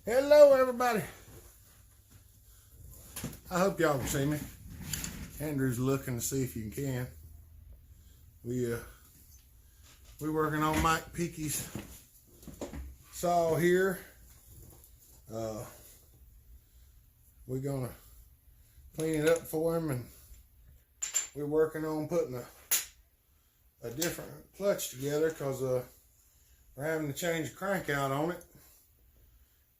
Hello, everybody. I hope y'all can see me. Andrew's looking to see if you can. We're working on Mike Peaky's saw here. We're gonna clean it up for him, and we're working on putting a different clutch together because we're having to change the crank out on it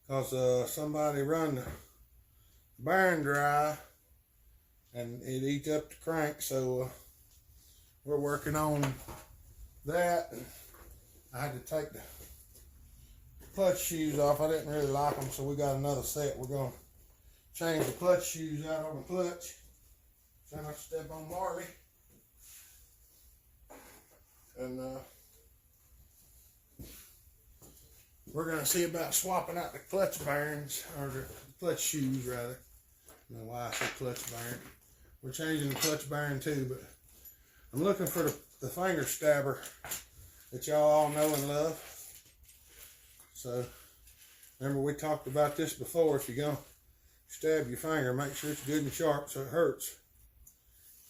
because somebody run the bearing dry and it eats up the crank. So we're working on that. I had to take the clutch shoes off. I didn't really like them, so we got another set. We're going to change the clutch shoes out on the clutch. Try not to step on Marley. And we're going to see about swapping out the clutch bearings, or the clutch shoes rather. I don't know why I said clutch bearing. We're changing the clutch bearing too, but I'm looking for the finger stabber that y'all all know and love. So remember, we talked about this before. If you're going to stab your finger, make sure it's good and sharp so it hurts.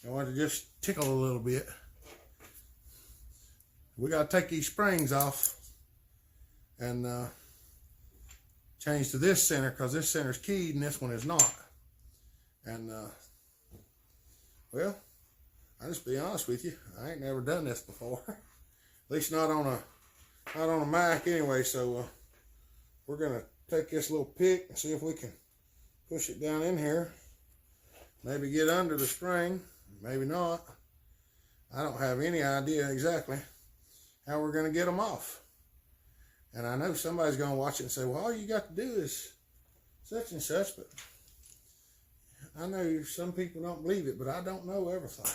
You want to just tickle a little bit. We got to take these springs off and change to this center, because this center's keyed and this one is not. And well, I'll just be honest with you, I ain't never done this before. At least not on a Mac anyway. So we're gonna take this little pick and see if we can push it down in here. Maybe get under the spring, maybe not. I don't have any idea exactly how we're gonna get them off. And I know somebody's gonna watch it and say, well, all you got to do is such and such, but I know some people don't believe it, but I don't know everything.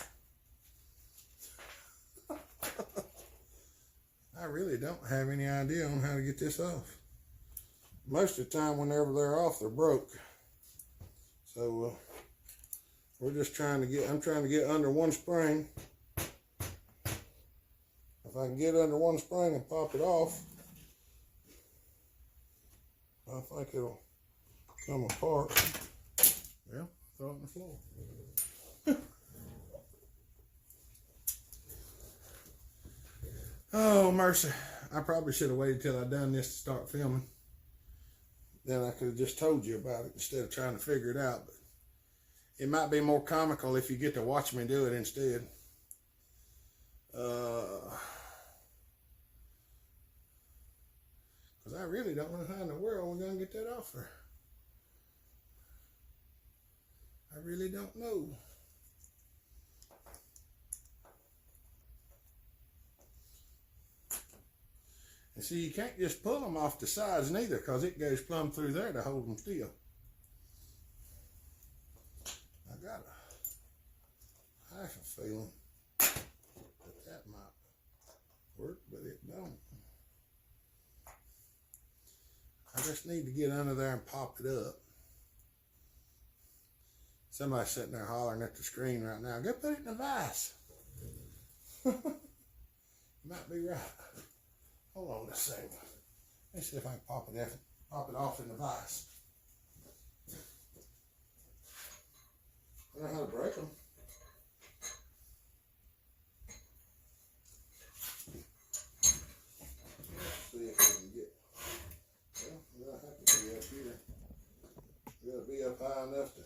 I really don't have any idea on how to get this off. Most of the time, whenever they're off, they're broke. So we're just I'm trying to get under one spring. If I can get under one spring and pop it off, I think it'll come apart. Well, throw it on the floor. Oh, mercy. I probably should have waited till I done this to start filming. Then I could have just told you about it instead of trying to figure it out. But it might be more comical if you get to watch me do it instead. Because I really don't know how in the world we're going to get that off there. I really don't know. And see, you can't just pull them off the sides neither, because it goes plumb through there to hold them still. I got a half a feeling that might work, but it don't. I just need to get under there and pop it up. Somebody's sitting there hollering at the screen right now, go put it in the vise. Might be right. Hold on just a second. Let's see if I can pop it off in the vise. I don't know how to break them. Let's see if we can get. Well, we don't have to be up here. We gotta be up high enough to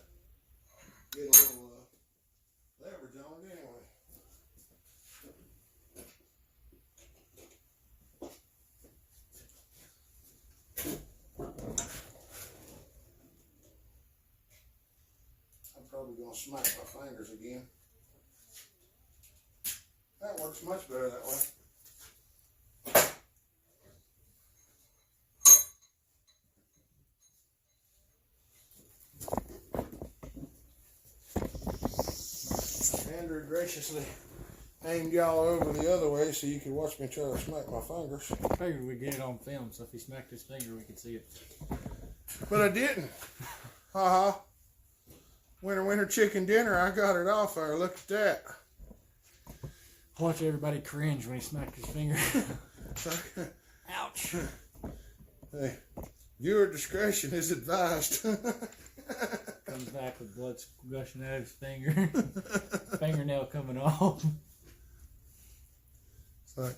get a little leverage on it anyway. I'm probably going to smack my fingers again. That works much better that way. Andrew graciously aimed y'all over the other way so you could watch me try to smack my fingers. I figured we'd get it on film, so if he smacked his finger, we could see it. But I didn't. Haha. Winter chicken dinner, I got it off there. Look at that. Watch everybody cringe when he smacked his finger. Ouch. Hey, Viewer discretion is advised. Comes back with blood gushing out of his finger. Fingernail coming off. It's like,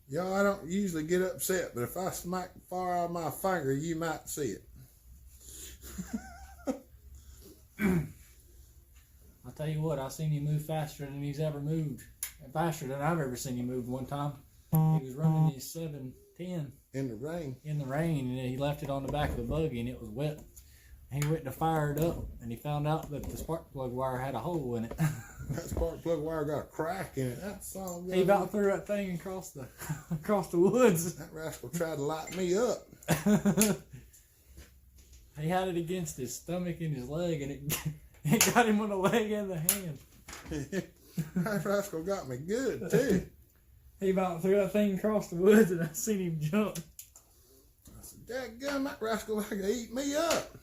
y'all, I don't usually get upset, but if I smack far out of my finger, you might see it. I'll tell you what, I've seen him move faster than he's ever moved. Faster than I've ever seen him move. One time, he was running his 710 in the rain. In the rain, and he left it on the back of the buggy, and it was wet. He went to fire it up, and he found out that the spark plug wire had a hole in it. That spark plug wire got a crack in it. That's all. He about threw that thing across the woods. That rascal tried to light me up. He had it against his stomach and his leg, and it got him on the leg and the hand. That rascal got me good too. He about threw that thing across the woods, and I seen him jump. I said, "Dadgum, that rascal like to eat me up."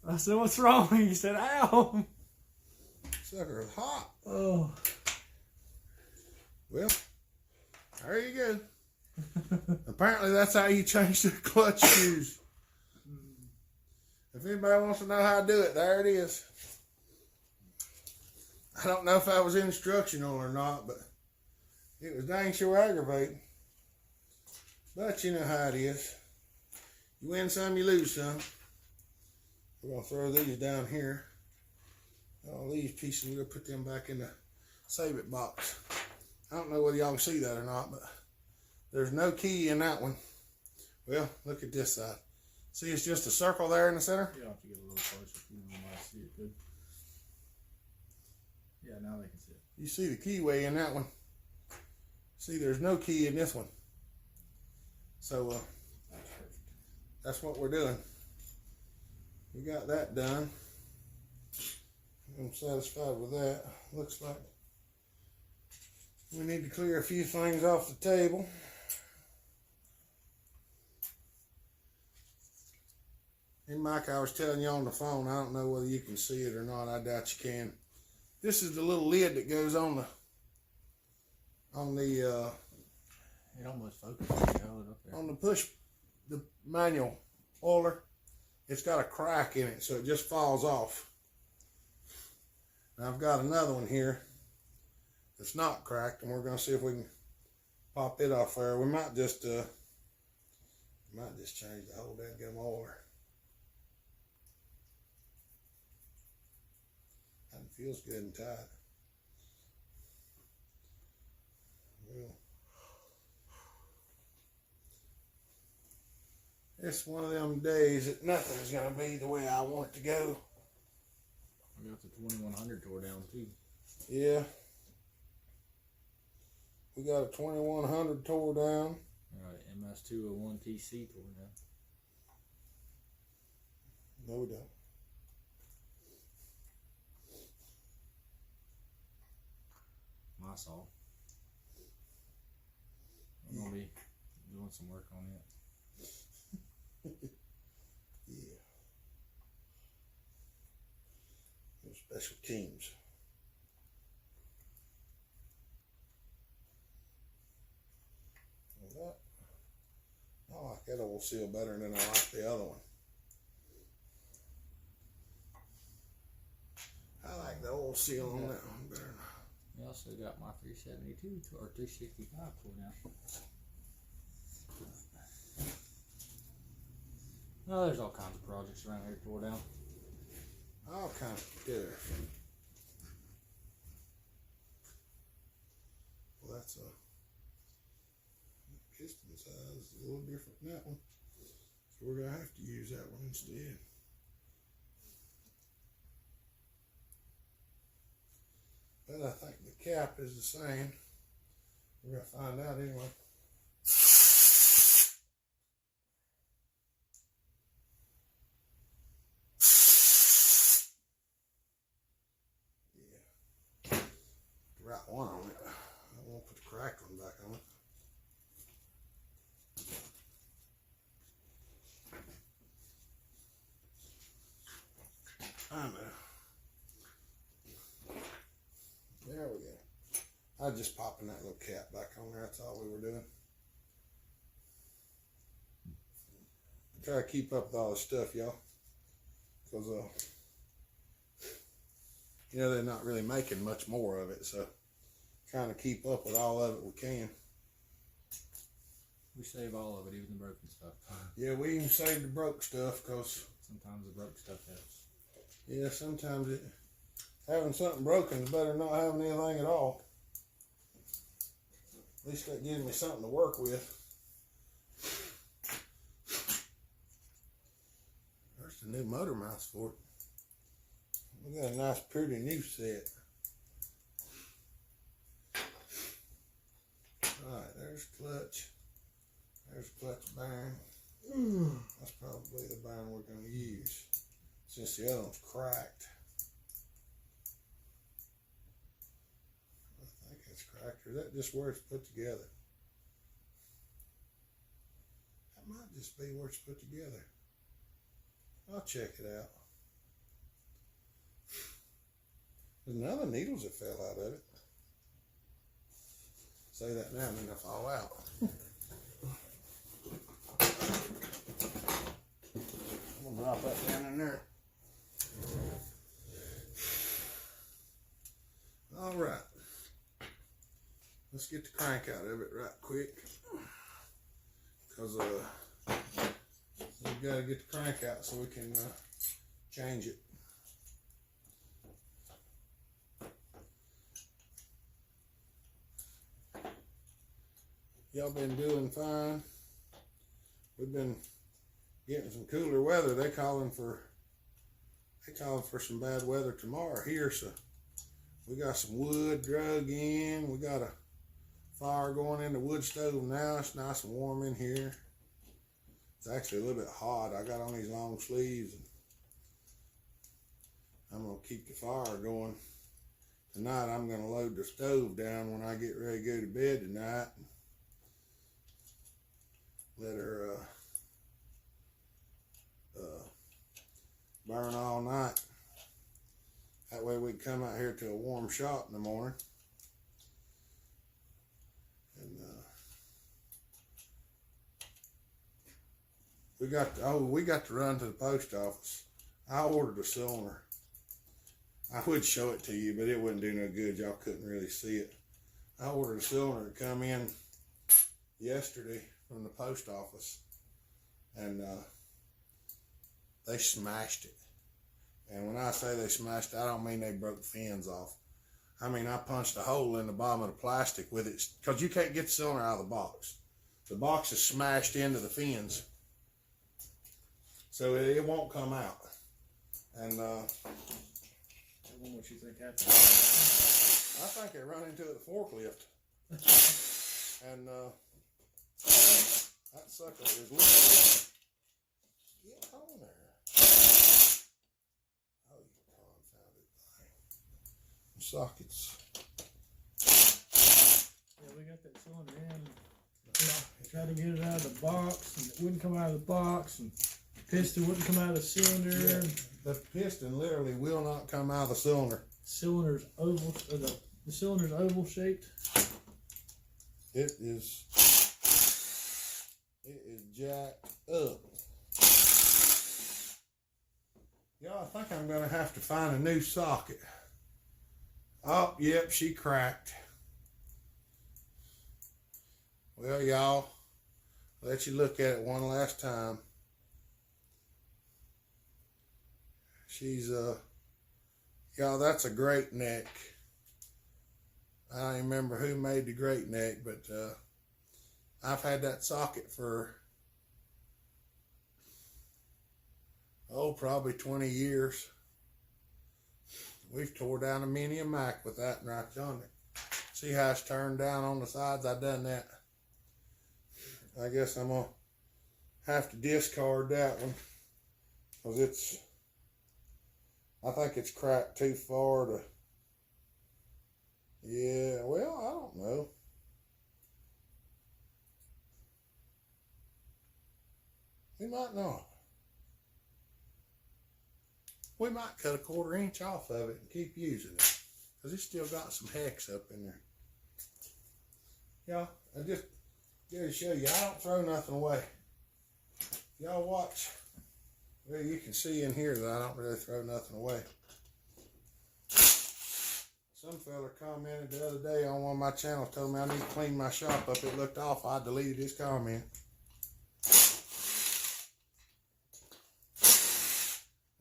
I said, "What's wrong?" He said, "Ow." Sucker is hot. Oh. Well, there you go. Apparently that's how you change the clutch shoes. If anybody wants to know how to do it, there it is. I don't know if that was instructional or not, but it was dang sure aggravating. But you know how it is. You win some, you lose some. We're going to throw these down here. All these pieces, we're going to put them back in the save it box. I don't know whether y'all can see that or not, but there's no key in that one. Well, look at this side. See, it's just a circle there in the center? You'll have to get a little closer if you might see it good. Yeah, now they can see it. You see the keyway in that one. See, there's no key in this one. So, that's what we're doing. We got that done. I'm satisfied with that. Looks like we need to clear a few things off the table. And Mike, I was telling you on the phone, I don't know whether you can see it or not. I doubt you can. This is the little lid that goes on the it almost focuses. Hold it up there. On the push, the manual oiler. It's got a crack in it, so it just falls off. Now I've got another one here that's not cracked, and we're going to see if we can pop it off there. We might just change the whole damn oiler. And it feels good and tight. Well, it's one of them days that nothing's going to be the way I want it to go. I got the 2100 tore down too. Yeah. We got a 2100 tore down. Alright, MS201 TC tore down. No, we don't. My saw. I'm going to be doing some work on it. Yeah. No special teams. Well, I like that oil seal better than I like the other one. I like the oil seal on that one better. I also got my 372 or 365 tore down. Oh, there's all kinds of projects around here tore down. All kinds of different. Well, that's a piston size is a little different than that one, so we're gonna have to use that one instead. But I think the cap is the same. We're gonna find out anyway. Right one on it. I won't put the cracked one back on it. I know. There we go. I was just popping that little cap back on there. That's all we were doing. try to keep up with all this stuff, y'all. Because, you know, they're not really making much more of it. So, trying to keep up with all of it we can. We save all of it, even the broken stuff. Yeah, we even save the broke stuff because Sometimes the broke stuff helps. yeah, sometimes having something broken is better than not having anything at all. At least that gives me something to work with. There's the new motor mouse for it. We got a nice, pretty new set. Alright, there's clutch. There's clutch bearing. That's probably the bearing we're going to use since the other one's cracked. I think it's cracked, or is that just where it's put together? That might just be where it's put together. I'll check it out. There's none of the needles that fell out of it. Say that now and then they'll fall out. I'm gonna drop that down in there. All right. Let's get the crank out of it right quick. Because we've got to get the crank out so we can change it. Y'all been doing fine. We've been getting some cooler weather. They calling for some bad weather tomorrow here, so we got some wood drug in. We got a fire going in the wood stove now. It's nice and warm in here. It's actually a little bit hot. I got on these long sleeves and I'm gonna keep the fire going. Tonight I'm gonna load the stove down when I get ready to go to bed tonight. Let her burn all night. That way we can come out here to a warm shop in the morning. And we got to run to the post office. I ordered a cylinder. I would show it to you, but it wouldn't do no good. Y'all couldn't really see it. I ordered a cylinder to come in yesterday from the post office, and they smashed it. And when I say they smashed it, I don't mean they broke fins off. I mean I punched a hole in the bottom of the plastic with it, because you can't get the cylinder out of the box. The box is smashed into the fins, so it won't come out. And What you think happened? I think they run into it at the forklift. And that sucker is literally, get on there. Oh, you confounded thing. Sockets. Yeah, we got that cylinder in. Tried to get it out of the box, and it wouldn't come out of the box, and the piston wouldn't come out of the cylinder. Yeah, the piston literally will not come out of the cylinder. Cylinder's oval, the cylinder's oval shaped. It is jacked up. Y'all, I think I'm gonna have to find a new socket. Oh, yep, she cracked. Well, y'all, let you look at it one last time. She's y'all, that's a great neck. I don't even remember who made the great neck, but I've had that socket for probably 20 years. We've tore down a Mini and Mac with that right on it. See how it's turned down on the sides? I done that. I guess I'm gonna have to discard that one because I think it's cracked too far to. Yeah, well, I don't know. We might not. We might cut a 1/4 inch off of it and keep using it because it's still got some hex up in there. Yeah, I just got to show you, I don't throw nothing away. y'all watch. Well, you can see in here that I don't really throw nothing away. Some fella commented the other day on one of my channels, told me I need to clean my shop up. It looked off. I deleted his comment.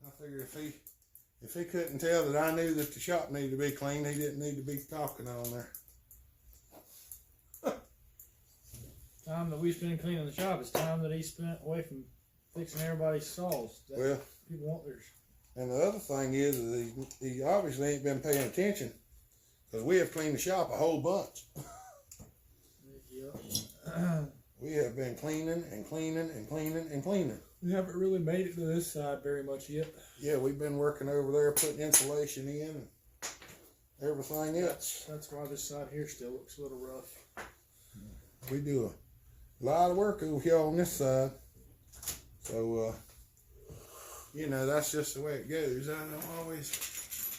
I figured if he couldn't tell that I knew that the shop needed to be cleaned, he didn't need to be talking on there. Time that we spend cleaning the shop is time that he spent away from fixing everybody's saws. Well, people want theirs. And the other thing is he obviously ain't been paying attention, because we have cleaned the shop a whole bunch. Yep. We have been cleaning and cleaning and cleaning and cleaning. We haven't really made it to this side very much yet. Yeah, we've been working over there putting insulation in and everything else. That's why this side here still looks a little rough. We do a lot of work over here on this side. So, you know, that's just the way it goes. I don't always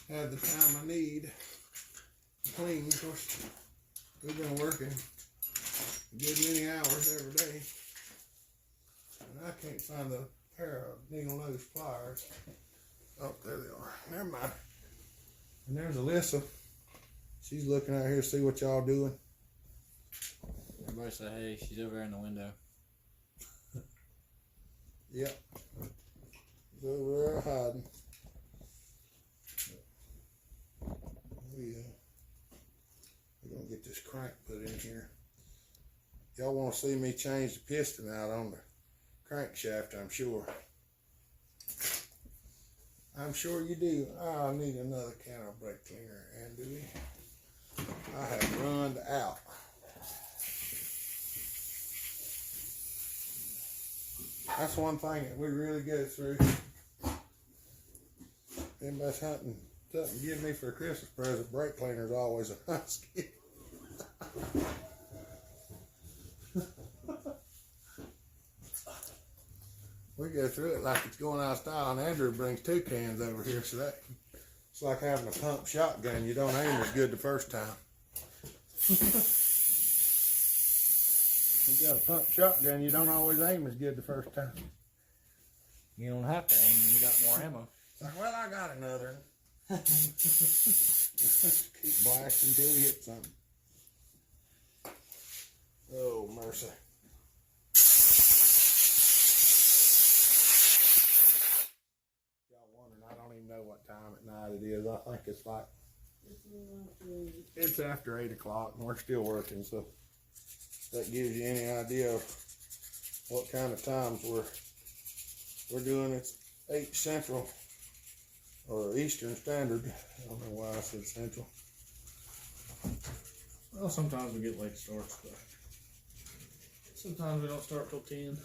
have the time I need to clean. Of course, we've been working a good many hours every day. And I can't find a pair of needle nose pliers. Oh, there they are. Never mind. And there's Alyssa. She's looking out here to see what y'all doing. Everybody say hey, she's over there in the window. Yep. She's over there hiding. We're going to get this crank put in here. Y'all want to see me change the piston out on the crankshaft, I'm sure. I'm sure you do. I need another can of brake cleaner, and do we? I have run out. That's one thing that we really go through. Anybody's hunting something to give me for a Christmas present, brake cleaner is always a nice gift. We go through it like it's going out of style, and Andrew brings 2 cans over here, so that it's like having a pump shotgun. You don't aim as good the first time. If you got a pump shotgun, you don't always aim as good the first time. You don't have to aim when you got more ammo. It's like, well, I got another. Keep blasting until you hit something. Oh, mercy. Y'all wondering, I don't even know what time at night it is. I think it's like, it's after 8 o'clock and we're still working, so that gives you any idea of what kind of times we're doing. It's 8 Central or Eastern Standard. I don't know why I said Central. Well, sometimes we get late starts, but sometimes we don't start till 10.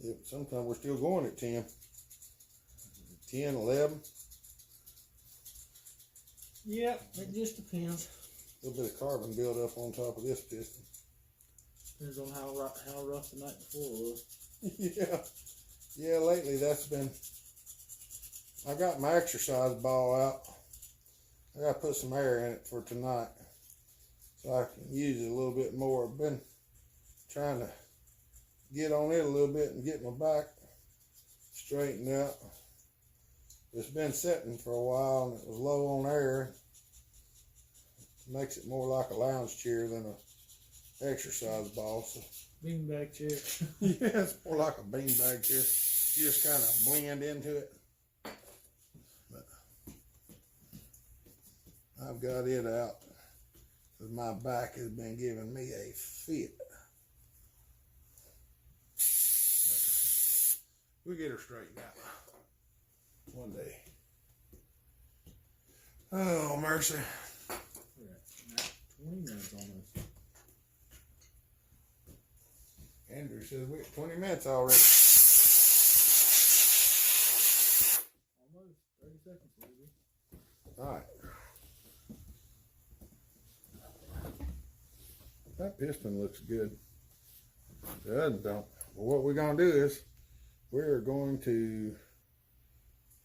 Yep, sometimes we're still going at 10. 10, 11. Yep, it just depends. A little bit of carbon build up on top of this piston. Depends on how rough the night before was. Yeah, lately that's been, I got my exercise ball out. I got to put some air in it for tonight so I can use it a little bit more. I've been trying to get on it a little bit and get my back straightened out. It's been sitting for a while and it was low on air. It makes it more like a lounge chair than a exercise ball. So. Beanbag chair. Yeah, it's more like a beanbag chair. You just kind of blend into it. But I've got it out because my back has been giving me a fit. But we'll get her straightened out one day. Oh, mercy. We're at 20 minutes almost. Andrew says we're at 20 minutes already. Almost 30 seconds, maybe. All right. That piston looks good. It doesn't, don't. Well, what we're going to do is we're going to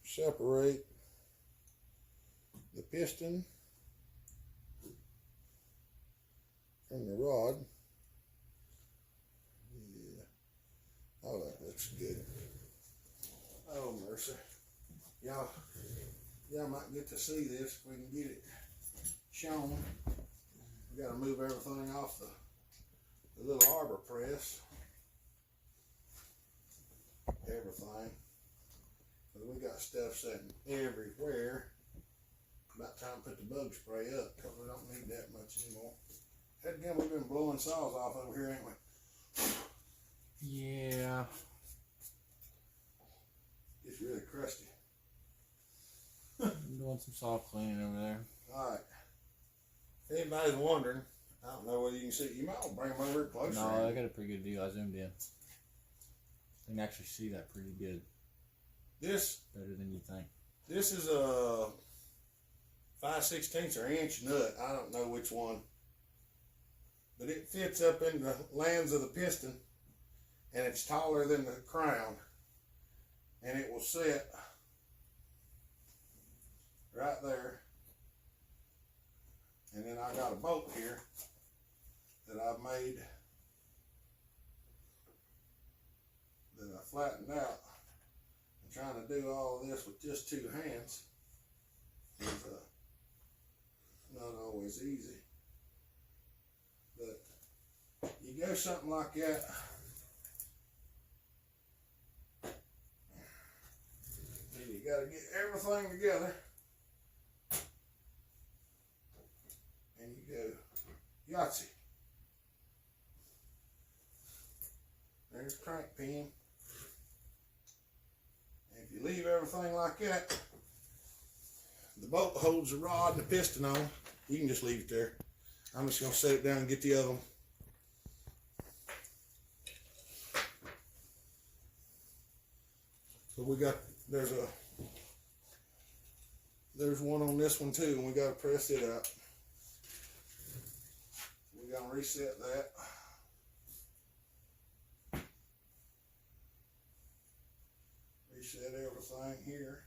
separate the piston from the rod. Yeah. looks good. Oh, mercy. Y'all might get to see this if we can get it shown. We gotta move everything off the little arbor press. Everything. Cause we got stuff sitting everywhere. About time to put the bug spray up because we don't need that much anymore. Head again, we've been blowing saws off over here, ain't we? Yeah. It's really crusty. I'm doing some soft cleaning over there. Alright. If anybody's wondering, I don't know whether you can see. You might want to bring them over closer. No, I got a pretty good view. I zoomed in. You can actually see that pretty good. This Better than you think. This is a 5/16 or inch nut. I don't know which one. But it fits up in the lands of the piston. And it's taller than the crown. And it will sit right there. And then I got a bolt here that I've made, that I flattened out. I'm trying to do all of this with just two hands. It's not always easy. But you go something like that, and you got to get everything together. And you go Yahtzee. There's the crank pin. And if you leave everything like that, the bolt holds the rod and the piston on. You can just leave it there. I'm just going to set it down and get the other one. So we got, there's one on this one too, and we got to press it out. We're going to reset that. Reset everything here.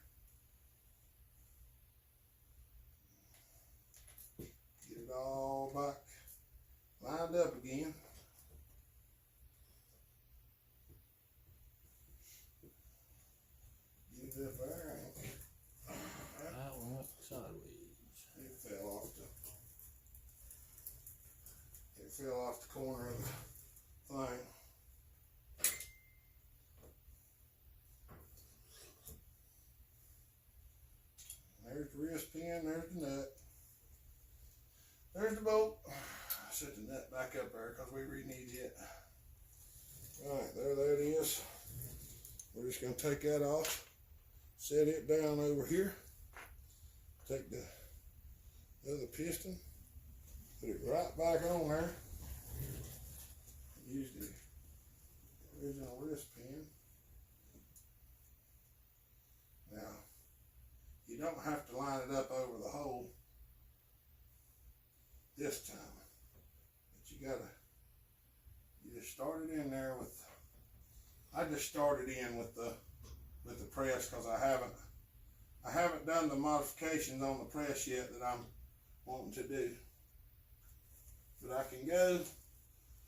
Get it all back lined up again. Get it up there. That one went sideways. It fell off the corner of the thing. There's the wrist pin, there's the nut. There's the bolt. Set the nut back up there because we really need it. Alright, there that is. We're just going to take that off. Set it down over here. Take the other piston. Put it right back on there. Use the original wrist pin. Now, you don't have to line it up over the hole this time, but you just start it in there with. I just started in with the press because I haven't done the modifications on the press yet that I'm wanting to do, but I can go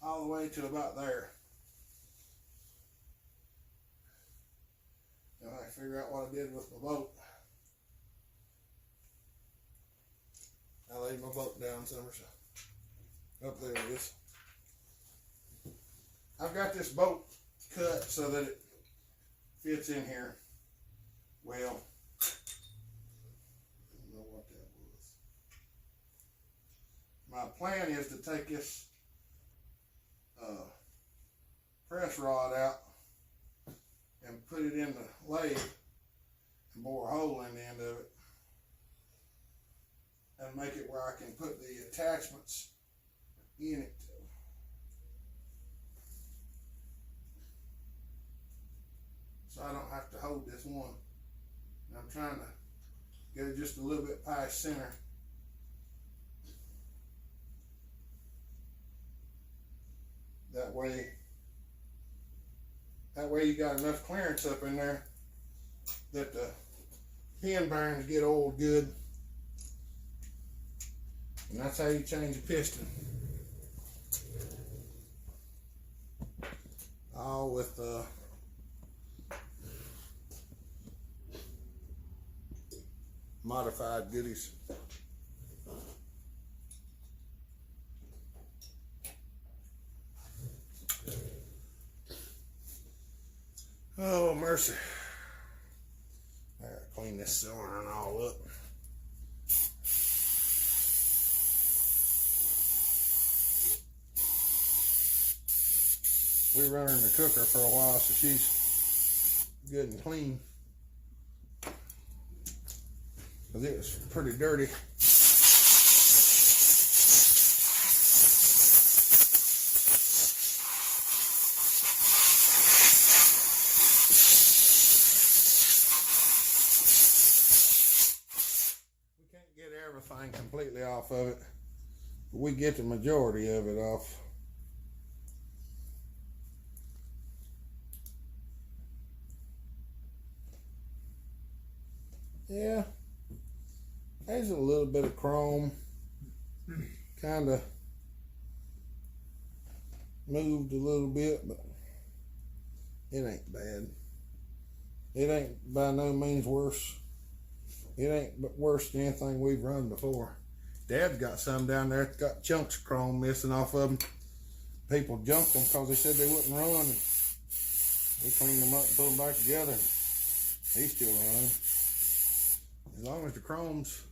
all the way to about there. Now I figure out what I did with my bolt. I laid my bolt down somewhere, so up there it is. I've got this bolt cut so that it fits in here well. I don't know what that was. My plan is to take this press rod out and put it in the lathe and bore a hole in the end of it and make it where I can put the attachments in it. So I don't have to hold this one. And I'm trying to get it just a little bit past center. That way you got enough clearance up in there that the pin bearings get oiled good. And that's how you change a piston. All with modified goodies. Oh, mercy. I gotta clean this cylinder and all up. We run her in the cooker for a while, so she's good and clean. Because it was pretty dirty. We can't get everything completely off of it, but we get the majority of it off. Yeah, there's a little bit of chrome, kind of moved a little bit, but it ain't bad. It ain't by no means worse. It ain't worse than anything we've run before. Dad's got some down there that's got chunks of chrome missing off of them. People junked them because they said they wouldn't run. And we cleaned them up and put them back together. He's still running. As long as the chrome's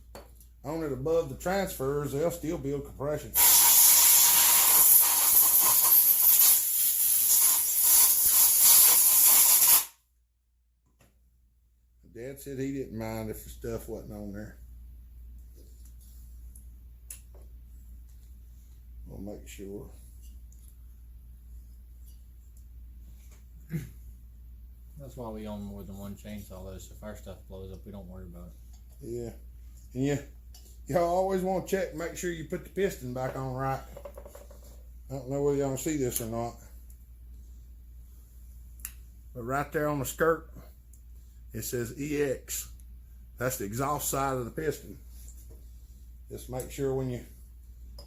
on it above the transfers, they'll still build compression. Dad said he didn't mind if the stuff wasn't on there. We'll make sure. That's why we own more than one chainsaw, though. So if our stuff blows up, we don't worry about it. Yeah. And y'all always want to check and make sure you put the piston back on right. I don't know whether y'all can see this or not. But right there on the skirt, it says EX. That's the exhaust side of the piston. Just make sure when you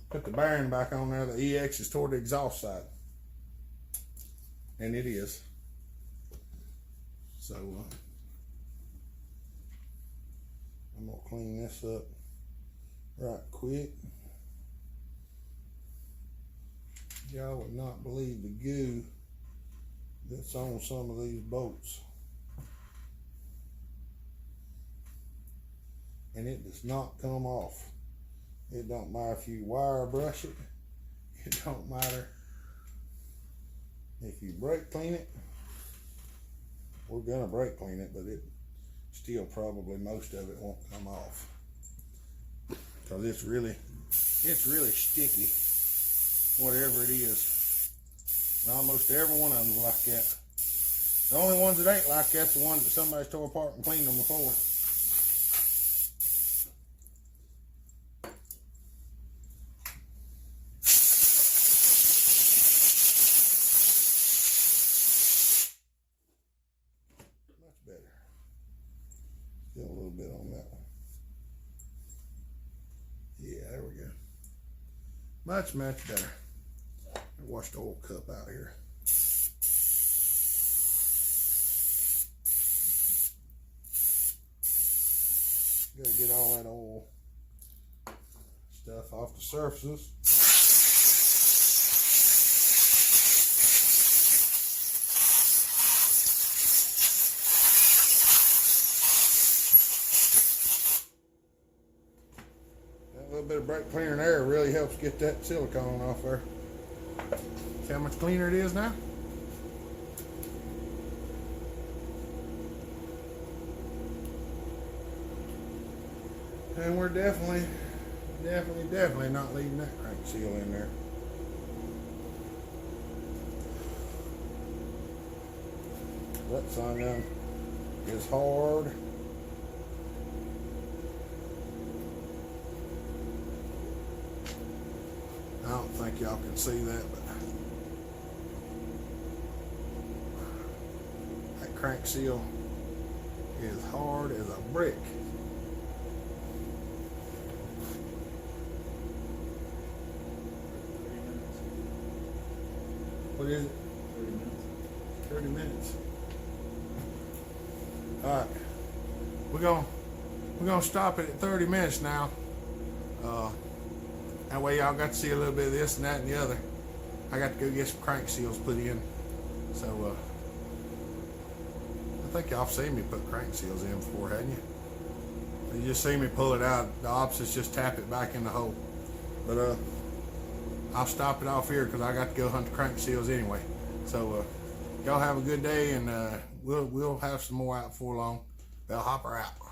put the bearing back on there, the EX is toward the exhaust side. And it is. So, I'm going to clean this up right quick. Y'all would not believe the goo that's on some of these bolts. And it does not come off. It don't matter if you wire brush it. It don't matter if you brake clean it. We're gonna brake clean it, but it still probably most of it won't come off. Because it's really sticky, whatever it is. And almost every one of them's like that. The only ones that ain't like that's the ones that somebody's tore apart and cleaned them before. Much better. Still a little bit on that one. Yeah, there we go. Much better. Wash the oil cup out here. Gotta get all that oil stuff off the surfaces. That little bit of brake cleaner in there really helps get that silicone off there. See how much cleaner it is now? And we're definitely not leaving that crank seal in there. That sign is hard. I don't think y'all can see that, but that crank seal is hard as a brick. What is it? 30 minutes. 30 minutes. All right. We're going to we're gonna stop it at 30 minutes now. That way y'all got to see a little bit of this and that and the other. I got to go get some crank seals put in. So I think y'all have seen me put crank seals in before, hadn't you? You just see me pull it out. The opposites just tap it back in the hole. But I'll stop it off here because I got to go hunt the crank seals anyway. So y'all have a good day, and we'll have some more out before long. Bellhopper out.